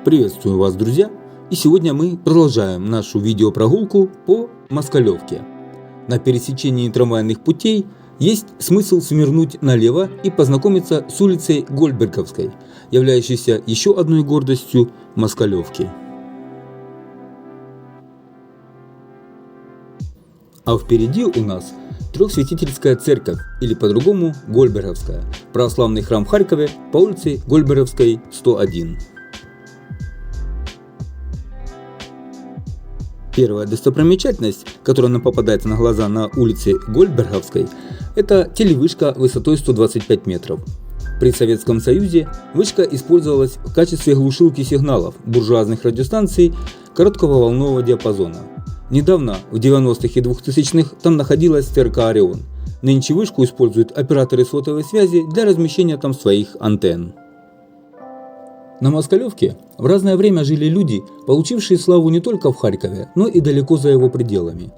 Приветствую вас, друзья! И сегодня мы продолжаем нашу видеопрогулку по Москалевке. На пересечении трамвайных путей есть смысл свернуть налево и познакомиться с улицей Гольдберговской, являющейся еще одной гордостью Москалевки. А впереди у нас Трехсвятительская церковь, или по-другому Гольдберговская, православный храм в Харькове по улице Гольдберговской, 101. Первая достопримечательность, которая нам попадается на глаза на улице Гольдберговской, это телевышка высотой 125 метров. При Советском Союзе вышка использовалась в качестве глушилки сигналов буржуазных радиостанций короткого волнового диапазона. Недавно, в 90-х и 2000-х, там находилась ТРК «Орион». Нынче вышку используют операторы сотовой связи для размещения там своих антенн. На Москалевке в разное время жили люди, получившие славу не только в Харькове, но и далеко за его пределами.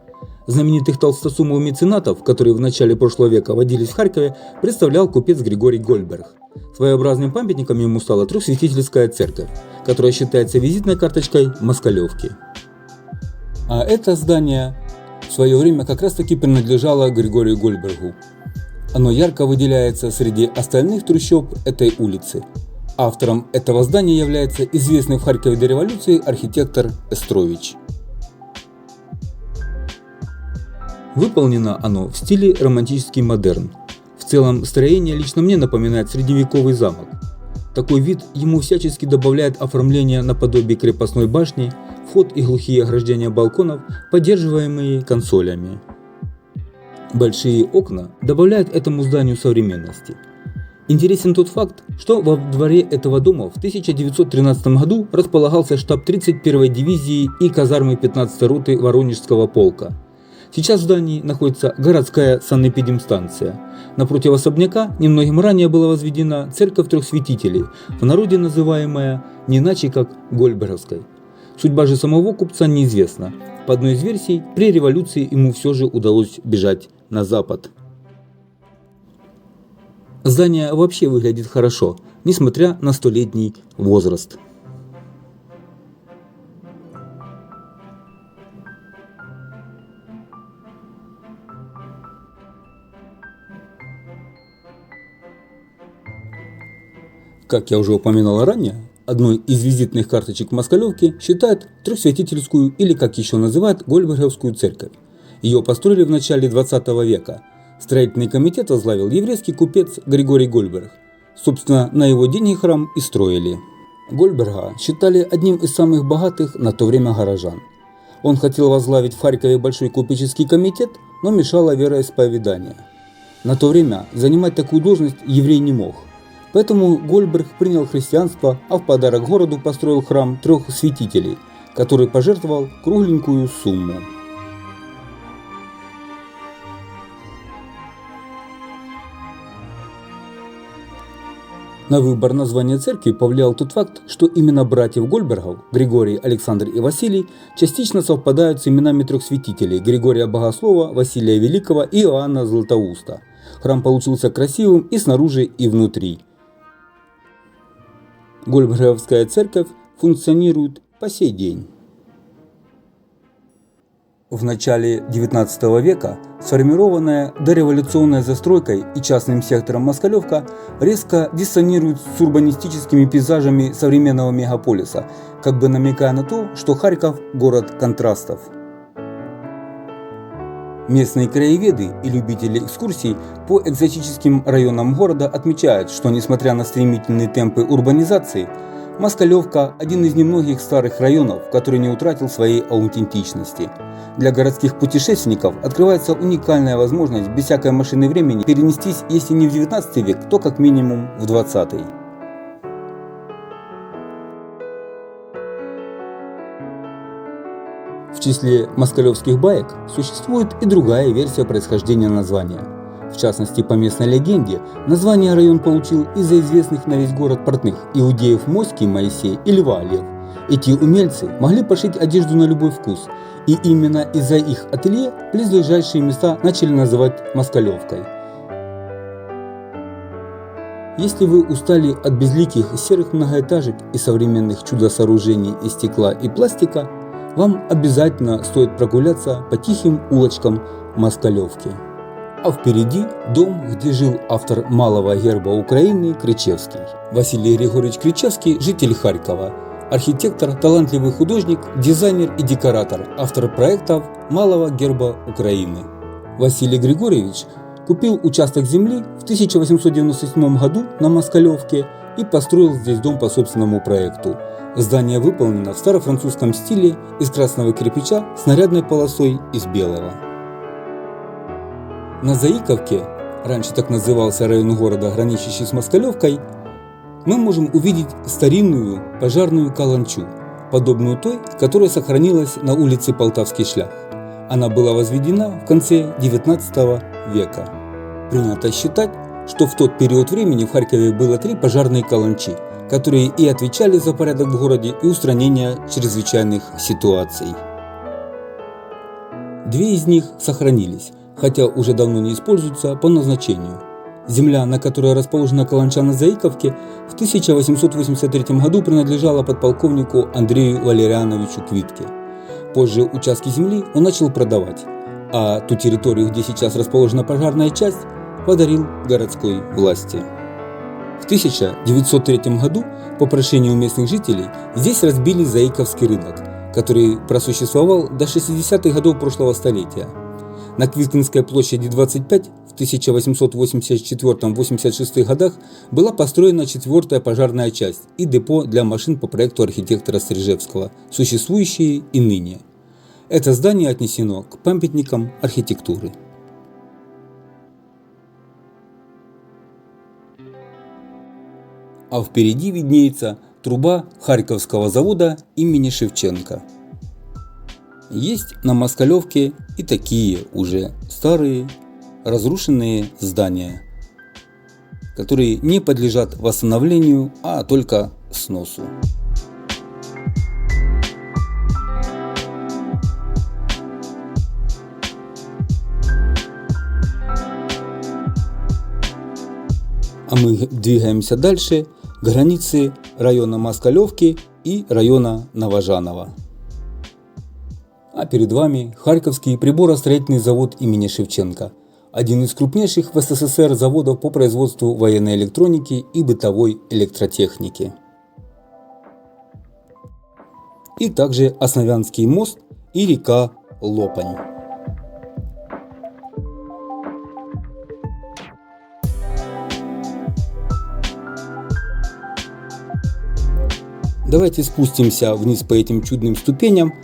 Знаменитых толстосумов-меценатов, которые в начале прошлого века водились в Харькове, представлял купец Григорий Гольдберг. Своеобразным памятником ему стала Трехсвятительская церковь, которая считается визитной карточкой Москалевки. А это здание в свое время как раз таки принадлежало Григорию Гольдбергу. Оно ярко выделяется среди остальных трущоб этой улицы. Автором этого здания является известный в Харькове до революции архитектор Эстрович. Выполнено оно в стиле романтический модерн. В целом строение лично мне напоминает средневековый замок. Такой вид ему всячески добавляет оформление наподобие крепостной башни, вход и глухие ограждения балконов, поддерживаемые консолями. Большие окна добавляют этому зданию современности. Интересен тот факт, что во дворе этого дома в 1913 году располагался штаб 31-й дивизии и казармы 15-й роты Воронежского полка. Сейчас в здании находится городская санэпидемстанция. Напротив особняка немногим ранее была возведена церковь трех святителей, в народе называемая не иначе как Гольдберговской. Судьба же самого купца неизвестна. По одной из версий, при революции ему все же удалось бежать на запад. Здание вообще выглядит хорошо, несмотря на столетний возраст. Как я уже упоминал ранее, одной из визитных карточек Москалевки считают Трехсвятительскую, или как еще называют, Гольдберговскую церковь. Ее построили в начале 20 века. Строительный комитет возглавил еврейский купец Григорий Гольдберг. Собственно, на его деньги храм и строили. Гольдберга считали одним из самых богатых на то время горожан. Он хотел возглавить в Харькове большой купеческий комитет, но мешало вероисповедание. На то время занимать такую должность еврей не мог. Поэтому Гольдберг принял христианство, а в подарок городу построил храм трех святителей, который пожертвовал кругленькую сумму. На выбор названия церкви повлиял тот факт, что имена братьев Гольдбергов, Григорий, Александр и Василий, частично совпадают с именами трех святителей – Григория Богослова, Василия Великого и Иоанна Златоуста. Храм получился красивым и снаружи, и внутри. Гольдберговская церковь функционирует по сей день. В начале XIX века сформированная дореволюционной застройкой и частным сектором Москалевка резко диссонирует с урбанистическими пейзажами современного мегаполиса, как бы намекая на то, что Харьков – город контрастов. Местные краеведы и любители экскурсий по экзотическим районам города отмечают, что несмотря на стремительные темпы урбанизации, Москалевка – один из немногих старых районов, который не утратил своей аутентичности. Для городских путешественников открывается уникальная возможность без всякой машины времени перенестись, если не в 19 век, то как минимум в 20-й. В числе москалевских баек существует и другая версия происхождения названия. В частности, по местной легенде, название район получил из-за известных на весь город портных иудеев Моський Моисей и Льва Лев. Эти умельцы могли пошить одежду на любой вкус, и именно из-за их ателье близлежащие места начали называть Москалевкой. Если вы устали от безликих серых многоэтажек и современных чудо-сооружений из стекла и пластика, вам обязательно стоит прогуляться по тихим улочкам Москалевки. А впереди дом, где жил автор малого герба Украины Кричевский. Василий Григорьевич Кричевский – житель Харькова, архитектор, талантливый художник, дизайнер и декоратор, автор проектов малого герба Украины. Василий Григорьевич купил участок земли в 1897 году на Москалевке и построил здесь дом по собственному проекту. Здание выполнено в старофранцузском стиле из красного кирпича с нарядной полосой из белого. На Заиковке, раньше так назывался район города, граничащий с Москалевкой, мы можем увидеть старинную пожарную каланчу, подобную той, которая сохранилась на улице Полтавский шлях. Она была возведена в конце XIX века. Принято считать, что в тот период времени в Харькове было 3 пожарные каланчи, которые и отвечали за порядок в городе и устранение чрезвычайных ситуаций. 2 из них сохранились, хотя уже давно не используются по назначению. Земля, на которой расположена каланча на Заиковке, в 1883 году принадлежала подполковнику Андрею Валериановичу Квитке. Позже участки земли он начал продавать, а ту территорию, где сейчас расположена пожарная часть, подарил городской власти. В 1903 году по прошению местных жителей здесь разбили Заиковский рынок, который просуществовал до 60-х годов прошлого столетия. На Квиткинской площади 25 в 1884-86 годах была построена 4-я пожарная часть и депо для машин по проекту архитектора Стрижевского, существующие и ныне. Это здание отнесено к памятникам архитектуры. А впереди виднеется труба Харьковского завода имени Шевченко. Есть на Москалевке и такие уже старые разрушенные здания, которые не подлежат восстановлению, а только сносу. А мы двигаемся дальше к границе района Москалевки и района Новожаново. А перед вами Харьковский приборостроительный завод имени Шевченко, один из крупнейших в СССР заводов по производству военной электроники и бытовой электротехники. И также Основянский мост и река Лопань. Давайте спустимся вниз по этим чудным ступеням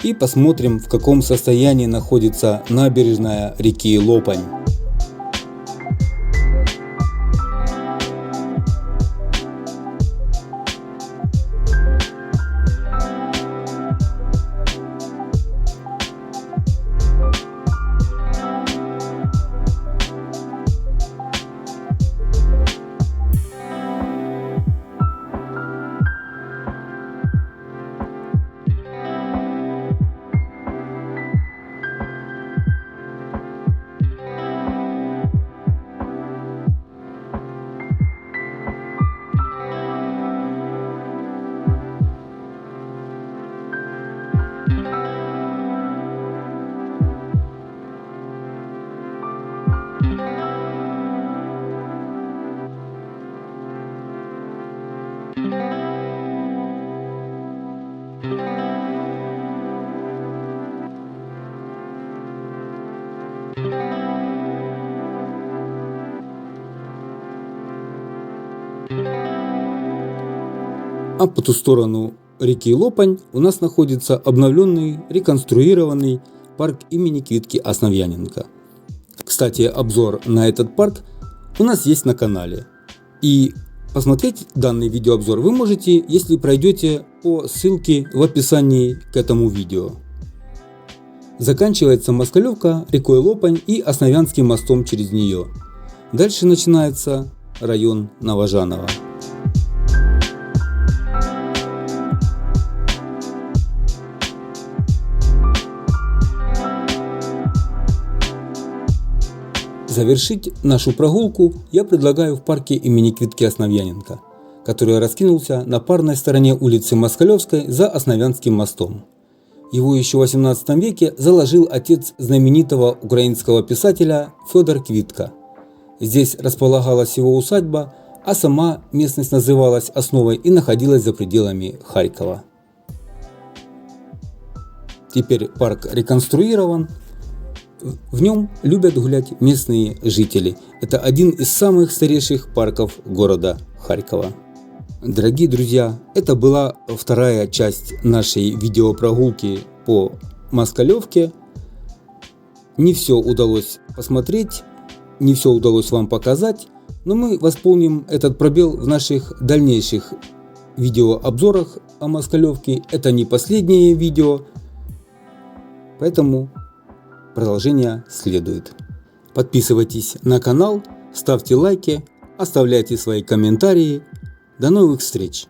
и посмотрим, в каком состоянии находится набережная реки Лопань. А по ту сторону реки Лопань у нас находится обновленный, реконструированный парк имени Квитки Основьяненко. Кстати, обзор на этот парк у нас есть на канале. И посмотреть данный видеообзор вы можете, если пройдете по ссылке в описании к этому видео. Заканчивается Москалевка рекой Лопань и Основянским мостом через нее. Дальше начинается район Новожаново. Завершить нашу прогулку я предлагаю в парке имени Квитки Основьяненко, который раскинулся на парной стороне улицы Москалевской за Основьянским мостом. Его еще в XVIII веке заложил отец знаменитого украинского писателя Федор Квитка. Здесь располагалась его усадьба, а сама местность называлась Основой и находилась за пределами Харькова. Теперь парк реконструирован. В нем любят гулять местные жители. Это один из самых старейших парков города Харькова. Дорогие друзья, это была вторая часть нашей видеопрогулки по Москалевке. Не все удалось посмотреть, не все удалось вам показать, но мы восполним этот пробел в наших дальнейших видеообзорах о Москалевке. Это не последнее видео, поэтому продолжение следует. Подписывайтесь на канал, ставьте лайки, оставляйте свои комментарии. До новых встреч!